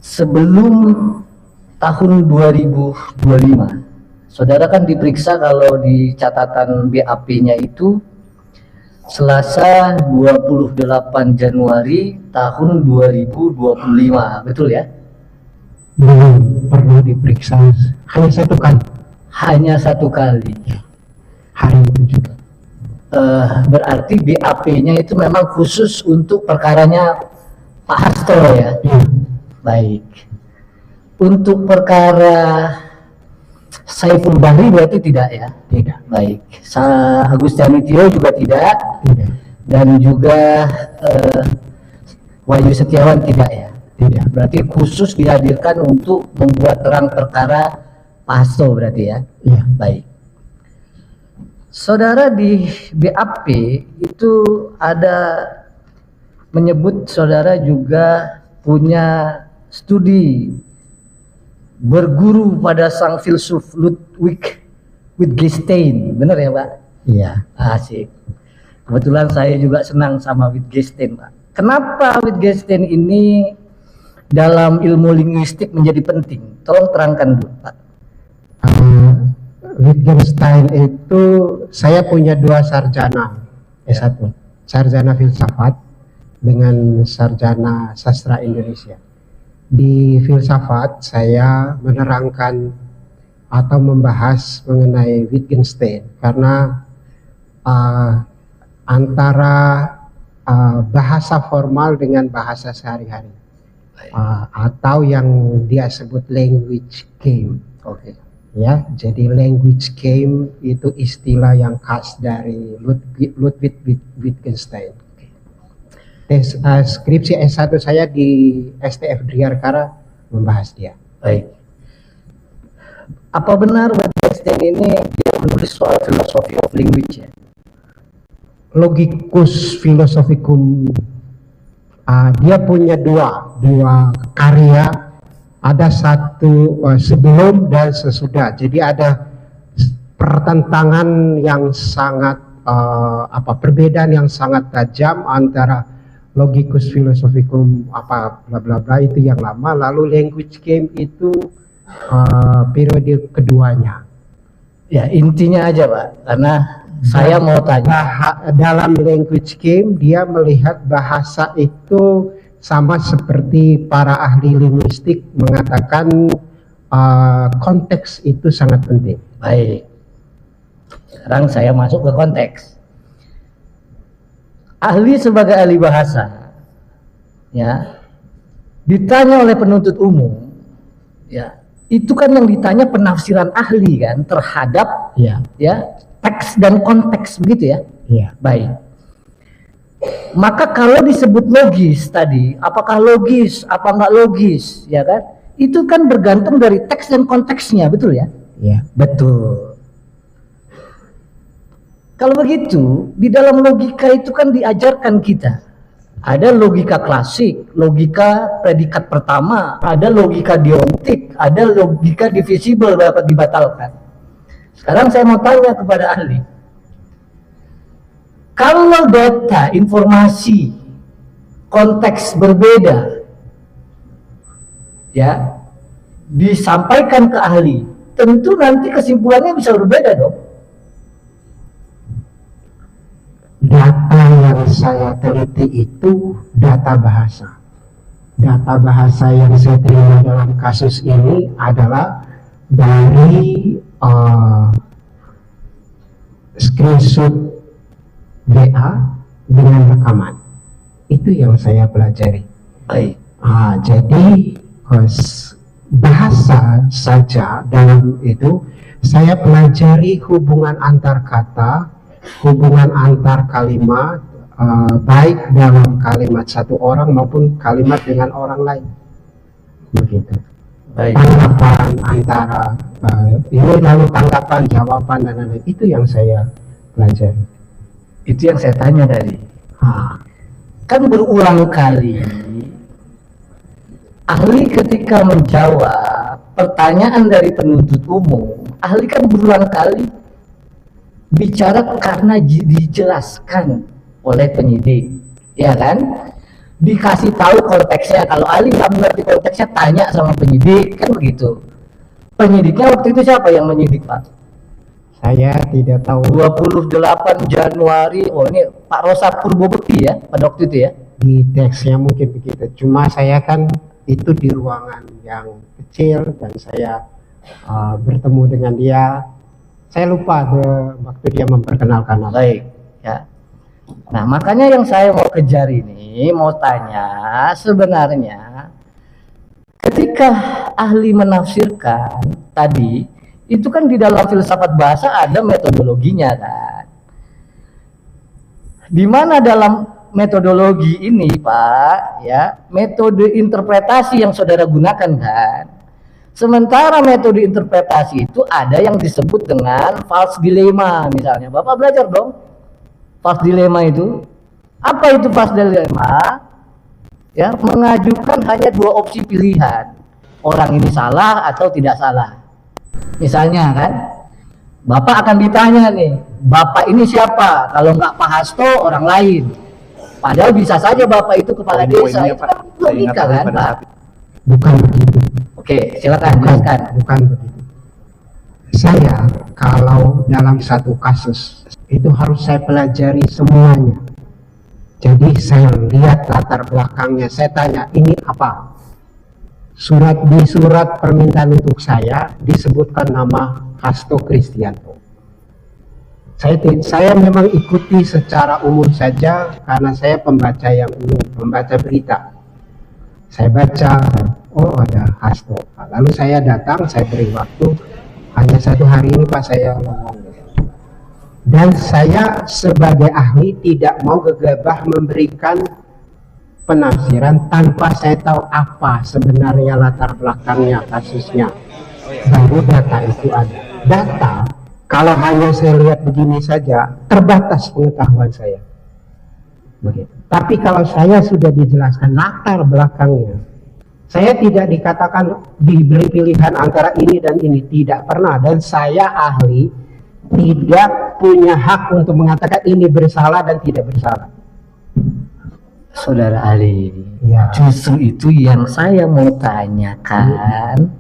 sebelum tahun 2025. Saudara kan diperiksa kalau di catatan BAP-nya itu Selasa 28 Januari tahun 2025, betul ya? Belum pernah diperiksa, hanya satu kali. Hanya satu kali. Hari itu juga. Berarti BAP-nya itu memang khusus untuk perkaranya Pak Hasto ya? Ya. Baik. Untuk perkara Saiful Bahri berarti tidak ya? Tidak. Baik. Agustiani Tio juga tidak? Tidak. Dan juga Wahyu Setiawan tidak ya? Tidak. Berarti khusus dihadirkan untuk membuat terang perkara Pak Hasto berarti ya? Iya. Baik. Saudara di BAP itu ada menyebut saudara juga punya studi berguru pada sang filsuf Ludwig Wittgenstein, benar ya Pak? Iya. Asik. Kebetulan saya juga senang sama Wittgenstein Pak. Kenapa Wittgenstein ini dalam ilmu linguistik menjadi penting? Tolong terangkan dulu Pak. Wittgenstein itu saya punya 2 sarjana S1, sarjana filsafat dengan sarjana sastra Indonesia. Di filsafat saya menerangkan atau membahas mengenai Wittgenstein karena antara bahasa formal dengan bahasa sehari-hari atau yang dia sebut language game. Oke. Ya, jadi language game itu istilah yang khas dari Ludwig Wittgenstein. Skripsi S1 saya di STF Driarkara membahas dia. Baik. Apa benar Wittgenstein ini dia menulis soal filosofi of language ya? Logicus Philosophicum, dia punya dua karya. Ada satu sebelum dan sesudah. Jadi ada pertentangan yang sangat perbedaan yang sangat tajam antara Logicus Philosophicum bla bla bla itu yang lama, lalu Language Game itu periode keduanya. Ya intinya aja Pak, karena saya mau tanya. Dalam Language Game dia melihat bahasa itu sama seperti para ahli linguistik mengatakan konteks itu sangat penting. Baik. Sekarang saya masuk ke konteks. Ahli sebagai ahli bahasa, ya, ditanya oleh penuntut umum, ya, itu kan yang ditanya penafsiran ahli kan terhadap, ya, teks dan konteks begitu ya. Ya. Baik. Maka kalau disebut logis tadi, apakah logis, apa enggak logis, ya kan? Itu kan bergantung dari teks dan konteksnya, betul ya? Ya. Betul. Kalau begitu, di dalam logika itu kan diajarkan kita. Ada logika klasik, logika predikat pertama, ada logika deontik, ada logika divisible dapat dibatalkan. Sekarang saya mau tanya kepada ahli. Kalau data, informasi, konteks berbeda, ya, disampaikan ke ahli, tentu nanti kesimpulannya bisa berbeda dong. Data yang saya teliti itu data bahasa. Data bahasa yang saya terima dalam kasus ini adalah dari screenshot BA dengan rekaman. Itu yang saya pelajari. Baik. Jadi bahasa saja dalam itu saya pelajari hubungan antar kata, hubungan antar kalimat, baik dalam kalimat satu orang maupun kalimat dengan orang lain. Begitu. Baik. Tanggapan antara ini lalu tanggapan, jawaban dan lain-lain, itu yang saya pelajari. Itu yang saya tanya tadi. Kan berulang kali ahli ketika menjawab pertanyaan dari penuntut umum, ahli kan berulang kali bicara karena dijelaskan oleh penyidik, ya kan? dikasih tahu konteksnya. Kalau ahli nggak mengerti konteksnya, tanya sama penyidik, kan begitu. Penyidiknya waktu itu siapa yang menyidik, Pak? Saya tidak tahu 28 Januari, oh ini Pak Rosa Purbobekti ya pada waktu itu ya. di teksnya mungkin begitu. Cuma saya kan itu di ruangan yang kecil dan saya bertemu dengan dia. Saya lupa waktu dia memperkenalkan nama. Baik, ya. Nah, makanya yang saya mau kejar ini, mau tanya sebenarnya ketika ahli menafsirkan tadi, itu kan di dalam filsafat bahasa ada metodologinya kan. Di mana dalam metodologi ini, Pak, ya, metode interpretasi yang saudara gunakan kan. Sementara metode interpretasi itu ada yang disebut dengan false dilemma misalnya. Bapak belajar dong. False dilemma itu. Apa itu false dilemma? Ya, mengajukan hanya dua opsi pilihan. Orang ini salah atau tidak salah. Misalnya kan, Bapak akan ditanya nih, Bapak ini siapa? Kalau nggak Pak Hasto, orang lain. Padahal bisa saja Bapak itu kepala desa. Itu kan logika kan, Pak? Bukan begitu. Oke, silakan jelaskan. Bukan begitu. Saya kalau dalam satu kasus itu harus saya pelajari semuanya. Jadi saya lihat latar belakangnya, saya tanya ini apa? Di surat permintaan untuk saya disebutkan nama Hasto Kristianto. Saya memang ikuti secara umum saja karena saya pembaca yang umum, pembaca berita. Saya baca, oh ada Hasto. Lalu saya datang, saya beri waktu hanya 1 hari ini Pak saya ngomong. Dan saya sebagai ahli tidak mau gegabah memberikan penafsiran tanpa saya tahu apa sebenarnya latar belakangnya kasusnya. Baru data itu ada. Data kalau hanya saya lihat begini saja terbatas pengetahuan saya. Begitu. Tapi kalau saya sudah dijelaskan latar belakangnya, saya tidak dikatakan diberi pilihan antara ini dan ini, tidak pernah. Dan saya ahli tidak punya hak untuk mengatakan ini bersalah dan tidak bersalah. Saudara ahli, Ya. justru itu yang saya mau tanyakan,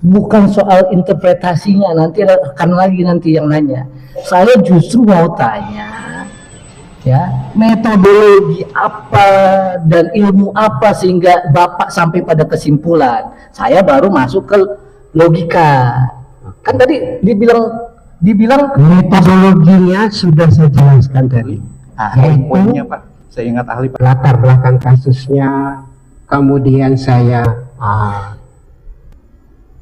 bukan soal interpretasinya, nanti akan lagi nanti yang nanya. Saya justru mau tanya, ya, metodologi apa dan ilmu apa sehingga Bapak sampai pada kesimpulan. Saya baru masuk ke logika. Kan tadi dibilang Metodologinya sudah saya jelaskan tadi. Poin-poinnya Pak, saya ingat ahli Pak. Latar belakang kasusnya, kemudian saya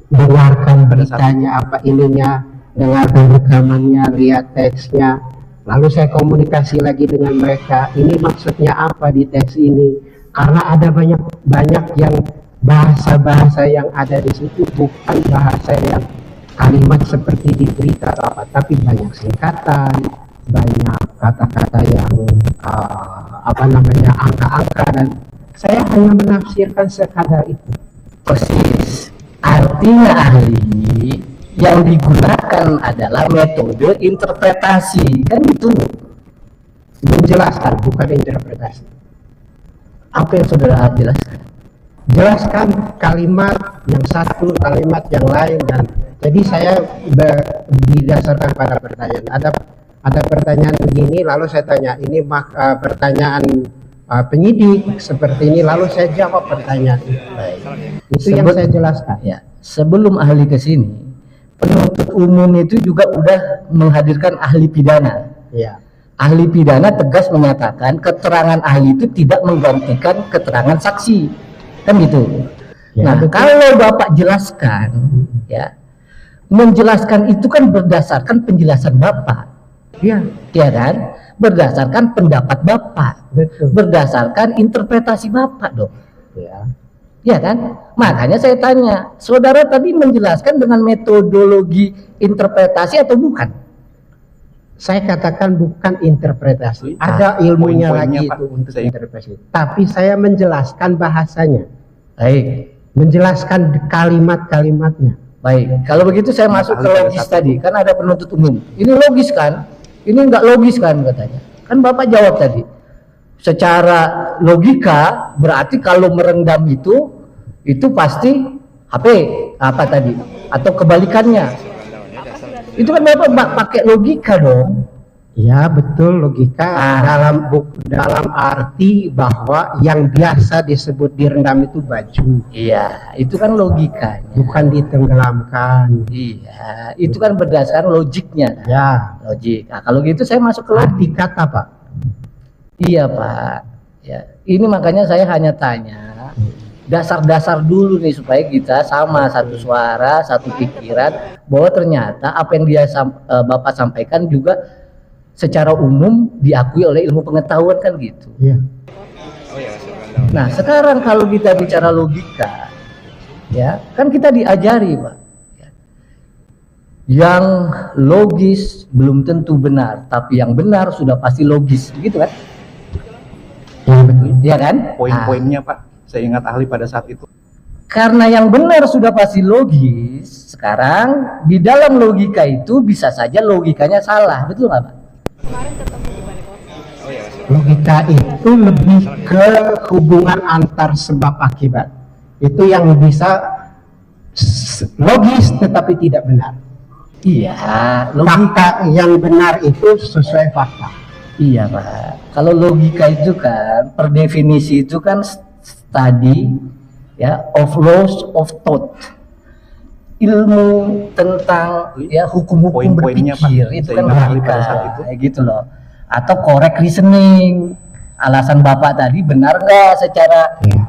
dengarkan beritanya apa ininya, dengarkan rekamannya, lihat teksnya, lalu saya komunikasi lagi dengan mereka. Ini maksudnya apa di teks ini? Karena ada banyak yang bahasa-bahasa yang ada di situ bukan bahasa yang kalimat seperti di berita atau apa, tapi banyak singkatan, banyak kata-kata yang angka-angka, dan saya hanya menafsirkan sekadar itu. persis. Artinya ahli yang digunakan adalah metode interpretasi, kan gitu. Menjelaskan, bukan interpretasi. Apa yang saudara jelaskan? Jelaskan kalimat yang satu, kalimat yang lain, dan jadi saya didasarkan pada pertanyaan. Ada pertanyaan begini, lalu saya tanya ini pertanyaan penyidik seperti ini, lalu saya jawab pertanyaan itu. Itu yang saya jelaskan. Ya, sebelum ahli ke sini, penuntut umum itu juga udah menghadirkan ahli pidana. Ya. Ahli pidana tegas menyatakan keterangan ahli itu tidak menggantikan keterangan saksi, kan gitu. Ya, Nah, betul. kalau Bapak jelaskan, ya, menjelaskan itu kan berdasarkan penjelasan Bapak, Ya, ya kan? Berdasarkan pendapat Bapak, betul. berdasarkan interpretasi Bapak dong. Ya. Ya kan? Makanya saya tanya, saudara tadi menjelaskan dengan metodologi interpretasi atau bukan? Saya katakan bukan interpretasi. Ada ilmunya poin-poinnya, lagi Pak. itu untuk Saya- interpretasi. Tapi saya menjelaskan bahasanya, Baik, menjelaskan kalimat-kalimatnya. baik. Kalau begitu saya masuk ke Ahli logis pada tadi, kan ada penuntut umum. Ini logis kan? Ini enggak logis kan katanya? Kan Bapak jawab tadi. secara logika berarti kalau merendam itu pasti HP apa tadi atau kebalikannya. Itu kan Bapak pakai logika dong. Ya betul, logika dalam arti bahwa yang biasa disebut direndam itu baju. Iya, itu kan logikanya. Bukan ditenggelamkan. Iya, itu kan berdasarkan logiknya. Kan? Ya. Logik. Nah, kalau gitu saya masuk ke Arti logik. kata Pak. Iya Pak. Ya, ini makanya saya hanya tanya dasar-dasar dulu nih supaya kita sama satu suara, satu pikiran bahwa ternyata apa yang Bapak sampaikan juga secara umum diakui oleh ilmu pengetahuan kan gitu. Iya. Nah sekarang kalau kita bicara logika, ya kan kita diajari Pak, yang logis belum tentu benar, tapi yang benar sudah pasti logis, gitu kan? Ya betul. Iya kan? Poin-poinnya Pak, saya ingat ahli pada saat itu. Karena yang benar sudah pasti logis, sekarang di dalam logika itu bisa saja logikanya salah, betul nggak Pak? Logika itu lebih ke hubungan antar sebab akibat. Itu yang bisa logis tetapi tidak benar. Iya, Fakta yang benar itu sesuai fakta. Iya Pak. Kalau logika itu kan per definisi itu kan study ya of laws of thought. Ilmu tentang ya hukum-hukum Poin-poinnya, berpikir Pak. itu Saya kan ingat ahli logika pada saat itu. kayak gitu loh. Atau correct reasoning. Alasan Bapak tadi benar nggak secara Ya.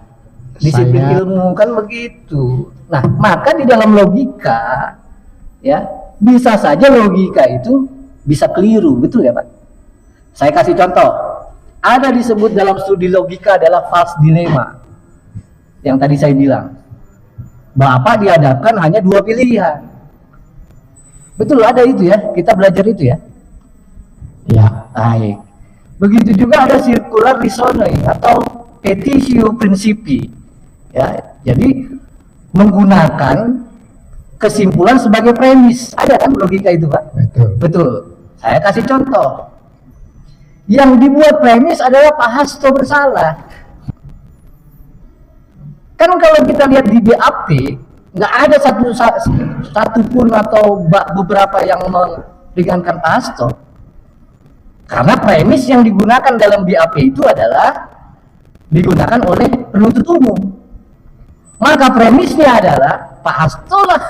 disiplin Saya- ilmu kan begitu. Nah, maka di dalam logika ya bisa saja logika itu bisa keliru, betul ya Pak? Saya kasih contoh. Ada disebut dalam studi logika adalah false dilemma. Yang tadi saya bilang. Bapak dihadapkan hanya dua pilihan. Betul ada itu ya, kita belajar itu ya. Ya. Baik. Begitu juga ada circular reasoning atau petitio principii. Ya, jadi menggunakan kesimpulan sebagai premis. Ada kan logika itu, Pak? Betul. Betul. Saya kasih contoh. Yang dibuat premis adalah Pak Hasto bersalah. Kan kalau kita lihat di BAP, nggak ada satu pun atau beberapa yang meringankan Pak Hasto. Karena premis yang digunakan dalam BAP itu adalah digunakan oleh penuntut umum. Maka premisnya adalah Pak Hasto lah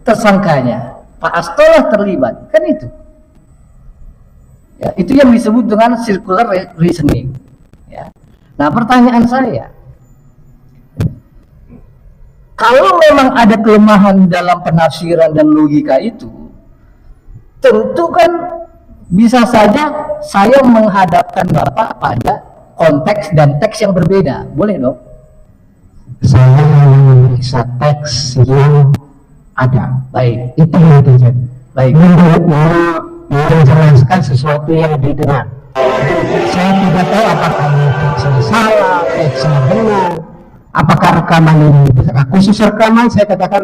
tersangkanya, Pak Hasto lah terlibat, kan itu. Ya, itu yang disebut dengan circular reasoning. Ya. Nah, pertanyaan saya, kalau memang ada kelemahan dalam penafsiran dan logika itu, tentu kan bisa saja saya menghadapkan Bapak pada konteks dan teks yang berbeda. Boleh dong? Saya memeriksa teks yang ada. Baik, Itu yang terjadi. baik. Menjelaskan sesuatu yang didengar. Saya tidak tahu apakah teksnya salah, teksnya benar, apakah rekaman ini khusus rekaman. Saya katakan,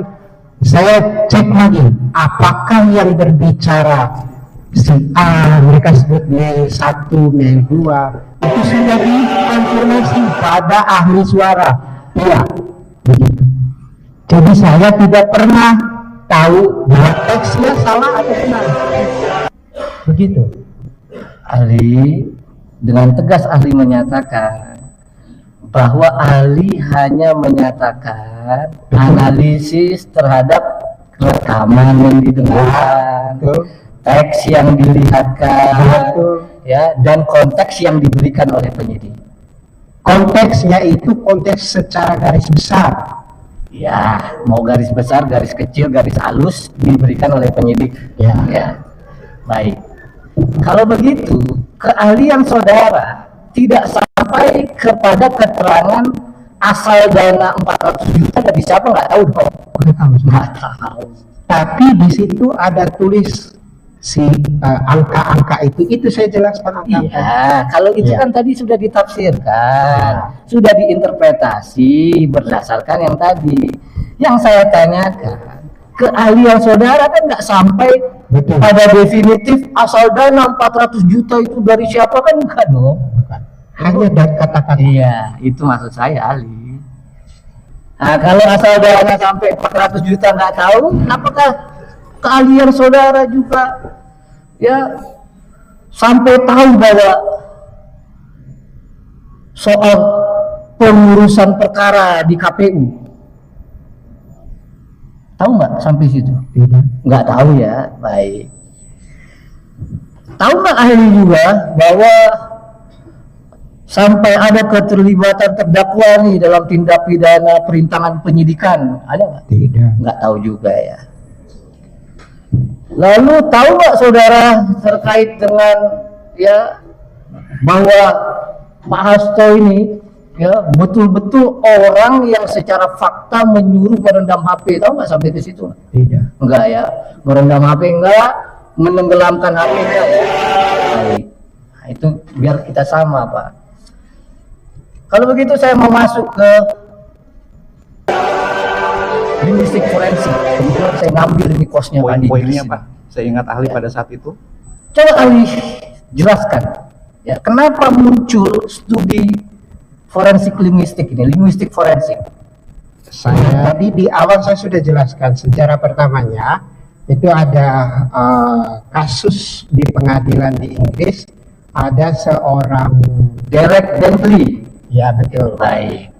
saya cek lagi apakah yang berbicara si A, mereka sebut mail 1, mail 2, itu sudah dikonfirmasi pada ahli suara. Iya, begitu. Jadi saya tidak pernah tahu bahwa teksnya salah atau benar. Begitu. Ahli dengan tegas ahli menyatakan bahwa ahli hanya menyatakan analisis terhadap rekaman yang didengarkan, Betul. teks yang dilihatkan, Betul. ya, dan konteks yang diberikan oleh penyidik. Konteksnya itu konteks secara garis besar. Ya, mau garis besar, garis kecil, garis halus diberikan oleh penyidik. Ya. Ya. Baik. Kalau begitu, keahlian saudara tidak sampai kepada keterangan asal dana 400 juta dari siapa nggak tahu dong. Nggak tahu. Tapi di situ ada tulis si angka-angka itu saya jelaskan angka-angka. Iya, kalau itu Iya. kan tadi sudah ditafsirkan, sudah diinterpretasi berdasarkan yang tadi. Yang saya tanyakan, keahlian saudara kan nggak sampai Betul. pada definitif asal dana 400 juta itu dari siapa, kan enggak dong. Bukan. Hanya dari kata-kata. Iya, itu maksud saya, ahli. Nah, kalau asal dana sampai 400 juta nggak tahu, apakah keahlian saudara juga ya sampai tahu bahwa soal pengurusan perkara di KPU, tahu nggak sampai situ? Tidak. Nggak tahu ya, baik. Tahu nggak ahli juga bahwa sampai ada keterlibatan terdakwa nih dalam tindak pidana perintangan penyidikan, ada nggak? Tidak. Nggak tahu juga ya. Lalu tahu nggak saudara terkait dengan ya bahwa Pak Hasto ini ya betul-betul orang yang secara fakta menyuruh merendam HP, tahu nggak sampai ke situ? Tidak. Enggak ya, merendam HP enggak, menenggelamkan HP enggak ya. Baik. Nah, itu biar kita sama, Pak. Kalau begitu saya mau masuk ke linguistik forensik. Kebetulan saya ngambil ini kosnya Pak di Poin-poinnya Inggris. Pak, saya ingat ahli pada saat itu. Coba ahli jelaskan ya, kenapa muncul studi forensik linguistik ini, linguistik forensik? Saya tadi di awal saya sudah jelaskan sejarah pertamanya itu ada kasus di pengadilan di Inggris, ada seorang, Derek Bentley. ya betul. Baik.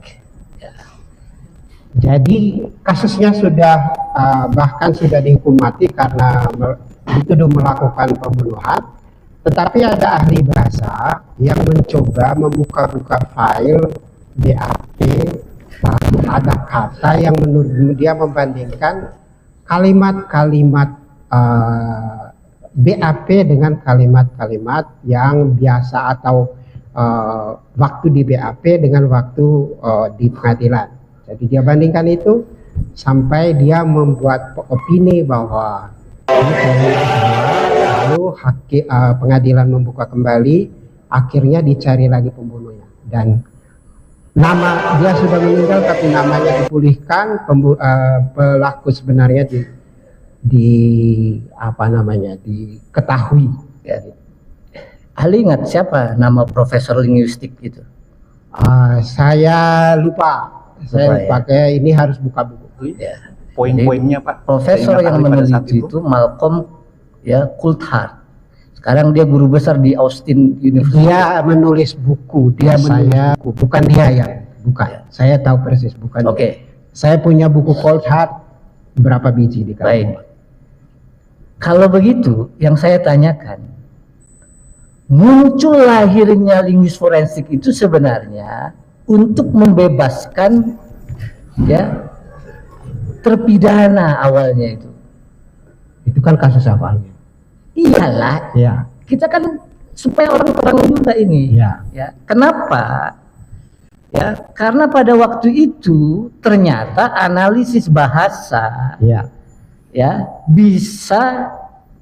Jadi kasusnya sudah bahkan sudah dihukum mati karena dituduh melakukan pembunuhan. Tetapi ada ahli bahasa yang mencoba membuka-buka file BAP, lalu ada kata yang menurut dia membandingkan kalimat-kalimat BAP dengan kalimat-kalimat yang biasa atau waktu di BAP dengan waktu di pengadilan. Jadi dia bandingkan itu sampai dia membuat opini bahwa ini kalimat salah, lalu pengadilan membuka kembali, akhirnya dicari lagi pembunuhnya dan nama dia sudah meninggal tapi namanya dipulihkan, pelaku sebenarnya diketahui. Ya. Ahli ingat siapa nama profesor linguistik itu? Saya lupa. Saya ya. pakai ini harus buka buku. Ya. Poin-poinnya Pak. Profesor saya ingat yang ahli pada saat meneliti itu Malcolm ya Coulthard. Sekarang dia guru besar di Austin University. Dia menulis buku, bukan dia yang bukan. Ya. Saya tahu persis bukan. Oke. Dia. Saya punya buku Coulthard berapa biji di kamu. Baik. Kalau begitu, yang saya tanyakan, muncul lahirnya linguis forensik itu sebenarnya untuk membebaskan ya terpidana awalnya itu. Itu kan kasus awalnya. Iyalah, Ya. kita kan supaya orang terang juga ini. Ya. Ya, kenapa? Ya, karena pada waktu itu ternyata analisis bahasa Ya. ya bisa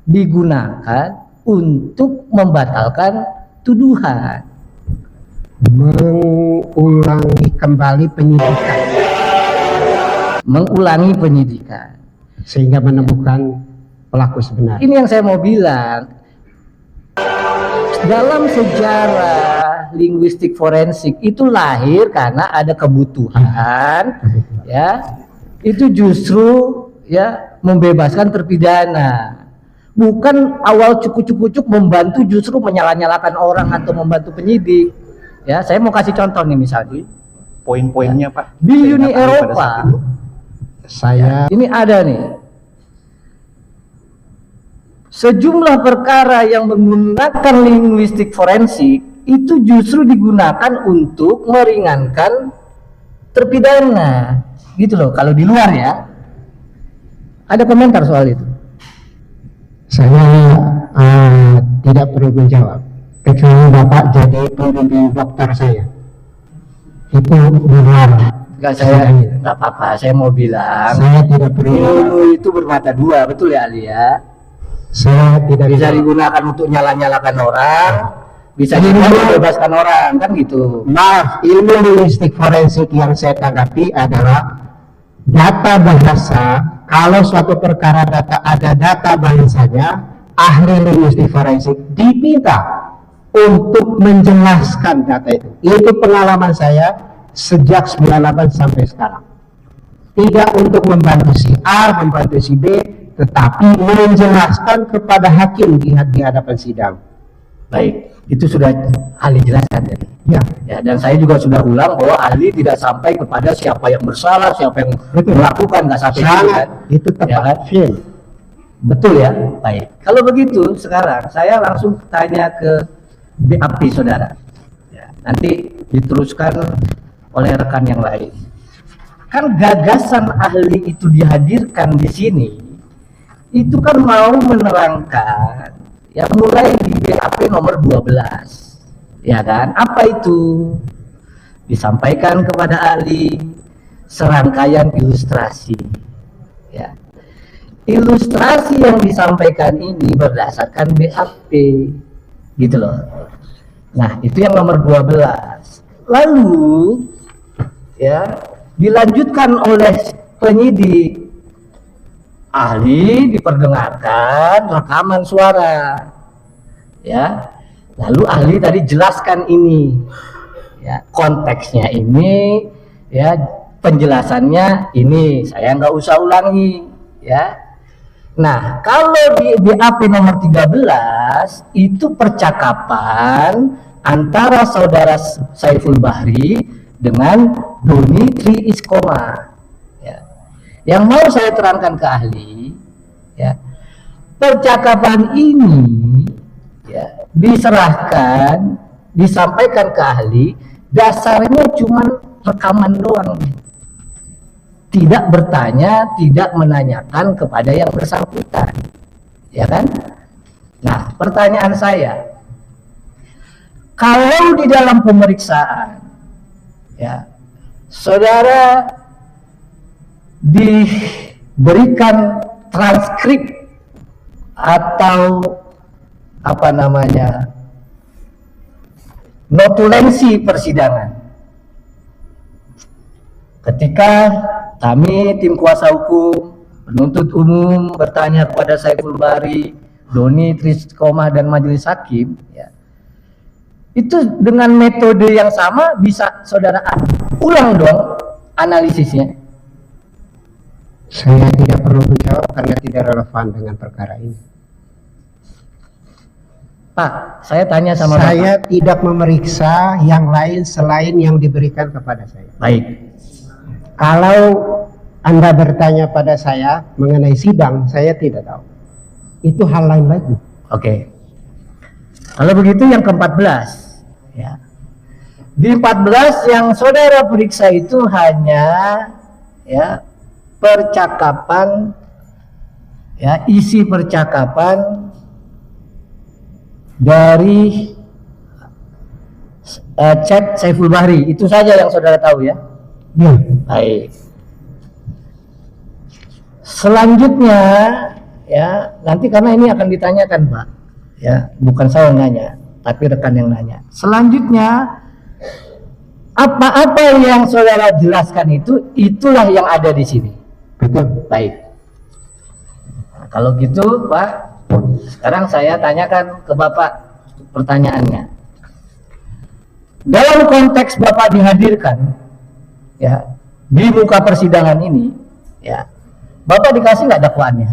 digunakan untuk membatalkan tuduhan, Mengulangi kembali penyidikan mengulangi penyidikan. sehingga menemukan pelaku sebenarnya. Ini yang saya mau bilang. Dalam sejarah linguistik forensik itu lahir karena ada kebutuhan ya. Itu justru ya membebaskan terpidana. Bukan awal cukup-cukup membantu justru menyala-nyalakan orang atau membantu penyidik. Ya, saya mau kasih contoh nih misalnya. Poin-poinnya Pak. Di saya Uni ingat ahli pada Eropa, saat itu. Saya ini ada nih sejumlah perkara yang menggunakan linguistik forensik itu justru digunakan untuk meringankan terpidana, gitu loh. Kalau di luar ya, ada komentar soal itu? tidak perlu menjawab kecuali Bapak jadi pembimbing dokter saya. Itu benar. Enggak, saya nggak apa-apa. Saya mau bilang, Saya tidak perlu. ilmu itu bermata dua, betul ya Ali ya? Saya tidak Bisa bisa. digunakan untuk nyala-nyalakan orang, bisa juga membebaskan orang, kan gitu. Maaf, ilmu linguistik forensik yang saya tanggapi adalah data bahasa kalau suatu perkara ada data bahasanya, ahli linguistik forensik diminta untuk menjelaskan data itu. Itu pengalaman saya sejak 98 sampai sekarang. Tidak untuk membantu si A, membantu si B, tetapi menjelaskan kepada hakim di hadapan sidang. Baik, itu sudah ahli jelaskan tadi. Ya, Ya, dan saya juga sudah ulang bahwa ahli tidak sampai kepada siapa yang bersalah, siapa yang melakukan, nggak sampai situ, sangat kan? itu Ya, tepat. kan? Betul ya? Baik. Kalau begitu, sekarang saya langsung tanya ke BAP saudara. Ya, nanti diteruskan oleh rekan yang lain. Kan gagasan ahli itu dihadirkan di sini, itu kan mau menerangkan, ya mulai di BAP nomor 12. Ya kan? Apa itu? Disampaikan kepada ahli serangkaian ilustrasi. Ya. Ilustrasi yang disampaikan ini berdasarkan BAP, gitu loh. Nah, itu yang nomor 12. Lalu ya, dilanjutkan oleh penyidik. Ahli diperdengarkan rekaman suara. Ya. Lalu ahli tadi jelaskan ini. Ya, konteksnya ini, ya, penjelasannya ini. Saya nggak usah ulangi, ya. Nah, kalau di BAP nomor 13 itu percakapan antara saudara Saiful Bahri dengan Doni Tri Iskoma. Ya. Yang mau saya terangkan ke ahli, ya, percakapan ini, ya, disampaikan ke ahli, dasarnya cuma rekaman doang. Tidak bertanya, tidak menanyakan kepada yang bersangkutan, ya kan? Nah, pertanyaan saya, kalau di dalam pemeriksaan, ya, saudara diberikan transkrip atau apa namanya, notulensi persidangan, ketika kami tim kuasa hukum penuntut umum bertanya kepada Saiful Bahri, Doni Tri Iskoma dan majelis hakim, ya, itu dengan metode yang sama bisa saudara ulang dong analisisnya. Saya tidak perlu menjawab karena tidak relevan dengan perkara ini. Pak, saya tanya sama Saya Bapak. tidak memeriksa yang lain selain yang diberikan kepada saya. Baik. Kalau Anda bertanya pada saya mengenai sidang, saya tidak tahu. Itu hal lain lagi. Oke. Kalau begitu yang ke-14, ya. Di 14 yang saudara periksa itu hanya, ya, percakapan, ya, isi percakapan dari chat Saiful Bahri. Itu saja yang saudara tahu, ya. Ya. Baik. Selanjutnya, ya, nanti karena ini akan ditanyakan, Pak, ya, bukan saya yang nanya, tapi rekan yang nanya. Selanjutnya, apa-apa yang saudara jelaskan itu, itulah yang ada di sini. Betul. Baik. Nah, kalau gitu, Pak, sekarang saya tanyakan ke Bapak pertanyaannya. Dalam konteks Bapak dihadirkan, ya, di muka persidangan ini, ya, Bapak dikasih nggak dakwaannya?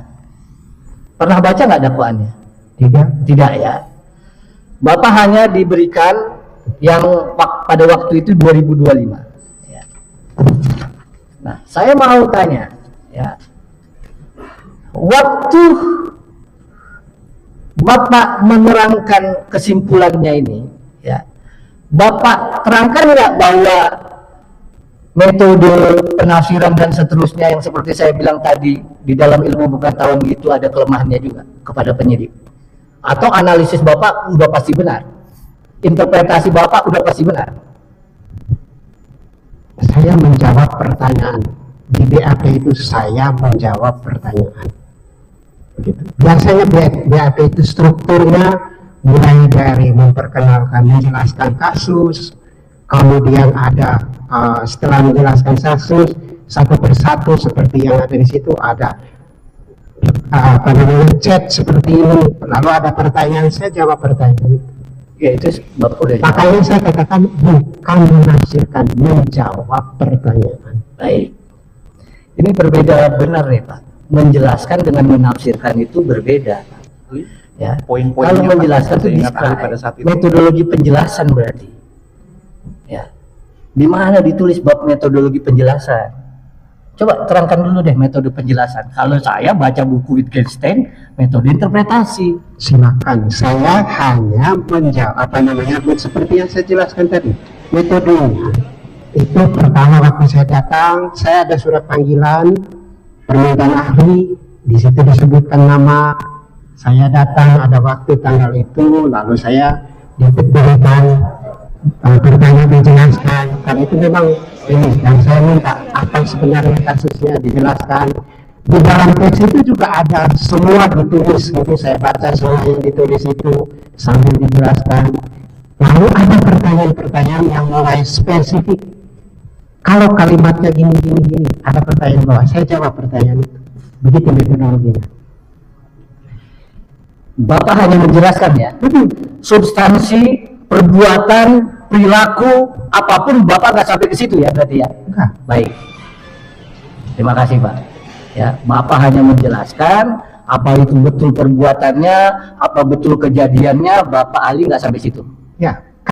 Pernah baca nggak dakwaannya? Tidak. Tidak, ya. Bapak hanya diberikan yang pada waktu itu 2025. Ya. Nah, saya mau tanya, ya, waktu Bapak menerangkan kesimpulannya ini, ya, Bapak terangkan nggak bahwa metode penafsiran dan seterusnya yang seperti saya bilang tadi di dalam ilmu pengetahuan itu ada kelemahannya juga kepada penyidik? Atau analisis Bapak udah pasti benar, interpretasi Bapak udah pasti benar? Saya menjawab pertanyaan. Di BAP itu saya menjawab pertanyaan. Begitu. Biasanya BAP itu strukturnya mulai dari memperkenalkan, menjelaskan kasus, kemudian ada setelah menjelaskan kasus, satu persatu seperti yang ada di situ, ada apa namanya chat seperti ini, lalu ada pertanyaan, saya jawab pertanyaan. Ya itu Bapak udah jawab. Makanya saya katakan bukan menafsirkan, menjawab pertanyaan. Baik. Ini berbeda benar ya Pak. Menjelaskan dengan menafsirkan itu berbeda. Ya. Poin-poinnya, Kalau Pak, menjelaskan itu saya ingat ahli describe. pada saat itu. Metodologi penjelasan berarti. Ya. Di mana ditulis bab metodologi penjelasan? Coba terangkan dulu deh metode penjelasan. Kalau saya baca buku Wittgenstein, metode interpretasi. Silakan, saya hanya menjawab apa namanya seperti yang saya jelaskan tadi. Metodenya itu pertama waktu saya datang, saya ada surat panggilan permintaan ahli, di situ disebutkan nama, saya datang ada waktu tanggal itu, lalu saya diberikan pertanyaan dijelaskan, karena itu memang ini dan saya minta apa sebenarnya kasusnya dijelaskan. Di dalam teks itu juga ada semua ditulis, itu saya baca semua yang ditulis itu sambil dijelaskan. Lalu ada pertanyaan-pertanyaan yang mulai spesifik. Kalau kalimatnya gini, ada pertanyaan bawah, saya jawab pertanyaan itu. Begitu metodologinya. Bapak hanya menjelaskan ya. Substansi, perbuatan, perilaku, apapun Bapak nggak sampai ke situ ya berarti ya. Enggak. Baik. Terima kasih Pak. Ya, Bapak hanya menjelaskan apa itu betul perbuatannya, apa betul kejadiannya, Bapak ahli nggak sampai situ. Ya,